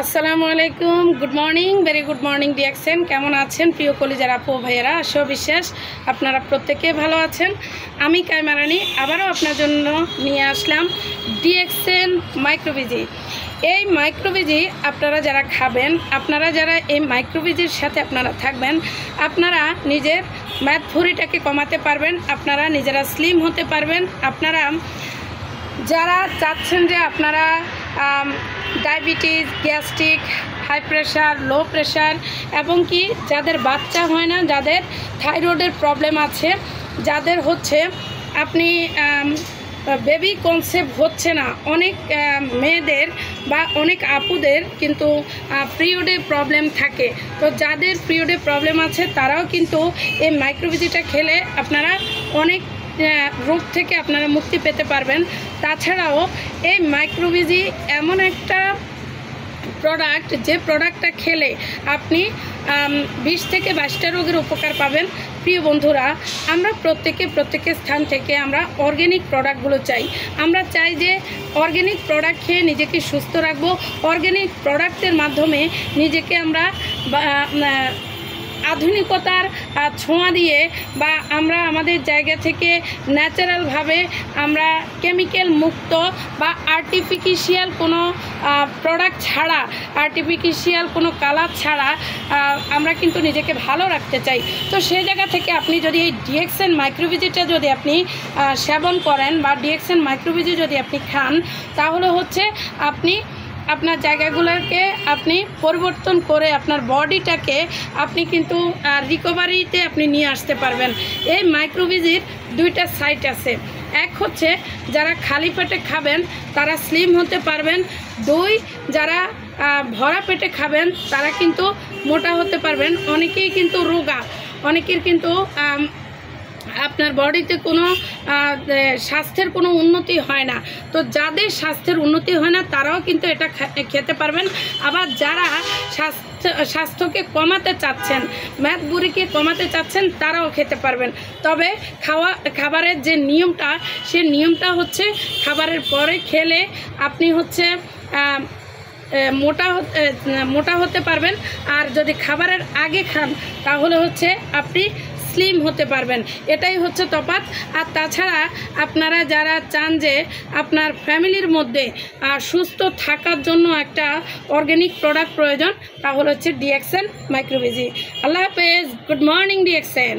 আসসালামু আলাইকুম, good morning, very good morning DXN. কেমন আছেন প্রিয় কলিজার আপু ভাইয়েরা? আশা বিশ্বাস আপনারা প্রত্যেকে ভালো আছেন। আমি কাইমা রানী আবারও আপনার জন্য নিয়ে আসলাম ডিএক্সএন মাইক্রোভিজি। এই মাইক্রোভিজি আপনারা যারা খাবেন, আপনারা যারা এই মাইক্রোভিজির সাথে আপনারা থাকবেন, আপনারা নিজের ম্যাথ ভুঁড়িটাকে কমাতে পারবেন, আপনারা নিজেরা স্লিম হতে পারবেন। আপনারা যারা চাচ্ছেন যে আপনারা diabetes, gastric, high pressure, low pressure এবং কি যাদের বাচ্চা হয় না, যাদের থাইরয়েডের প্রবলেম আছে, যাদের হচ্ছে আপনি বেবি কনসেপ্ট হচ্ছে না, অনেক মেয়েদের বা অনেক আপুদের কিন্তু পিরিয়ডের প্রবলেম থাকে। তো যাদের পিরিয়ডের প্রবলেম আছে তারাও কিন্তু এই মাইক্রোভিজিটা খেলে আপনারা অনেক রোগ থেকে আপনারা মুক্তি পেতে পারবেন। তাছাড়াও এই মাইক্রোভিজি এমন একটা প্রোডাক্ট, যে প্রোডাক্টটা খেলে আপনি 20 থেকে 22টা রোগের উপকার পাবেন। প্রিয় বন্ধুরা, আমরা প্রত্যেকের স্থান থেকে আমরা অর্গ্যানিক প্রোডাক্টগুলো চাই। আমরা চাই যে অর্গ্যানিক প্রোডাক্ট খেয়ে নিজেকে সুস্থ রাখবো, অর্গ্যানিক প্রোডাক্টের মাধ্যমে নিজেকে আমরা আধুনিকতার ছোঁয়া দিয়ে বা আমরা আমাদের জায়গা থেকে ন্যাচারালভাবে আমরা কেমিক্যাল মুক্ত বা আর্টিফিশিয়াল কোনো প্রোডাক্ট ছাড়া, আর্টিফিশিয়াল কোনো কালার ছাড়া আমরা কিন্তু নিজেকে ভালো রাখতে চাই। তো সেই জায়গা থেকে আপনি যদি এই ডিএক্সএন মাইক্রোভিজিটা যদি আপনি সেবন করেন বা ডিএক্সএন মাইক্রোভিজি যদি আপনি খান, তাহলে হচ্ছে আপনি আপনার জায়গাগুলোকে আপনি পরিবর্তন করে আপনার বডিটাকে আপনি কিন্তু রিকভারিতে আপনি নিয়ে আসতে পারবেন। এই মাইক্রোভিজির দুইটা সাইড আছে। এক হচ্ছে যারা খালি পেটে খাবেন তারা স্লিম হতে পারবেন, দুই যারা ভরা পেটে খাবেন তারা কিন্তু মোটা হতে পারবেন। অনেকেই কিন্তু রোগা, অনেকের কিন্তু আপনার বডিতে কোনো স্বাস্থ্যের কোনো উন্নতি হয় না। তো যাদের স্বাস্থ্যের উন্নতি হয় না তারাও কিন্তু এটা খেতে পারবেন। আবার যারা স্বাস্থ্যকে কমাতে চাচ্ছেন, ম্যাথ বুড়িকে কমাতে চাচ্ছেন, তারাও খেতে পারবেন। তবে খাবারের যে নিয়মটা, সে নিয়মটা হচ্ছে খাবারের পরে খেলে আপনি হচ্ছে মোটা হতে পারবেন, আর যদি খাবারের আগে খান তাহলে হচ্ছে আপনি স্লিম হতে পারবেন। এটাই হচ্ছে তফাৎ। আর তাছাড়া আপনারা যারা চান যে আপনার ফ্যামিলির মধ্যে সুস্থ থাকার জন্য একটা অর্গ্যানিক প্রোডাক্ট প্রয়োজন, তাহলে হচ্ছে ডিএক্সএন মাইক্রোভিজি। আল্লাহ হাফেজ, গুড মর্নিং ডিএক্সএন।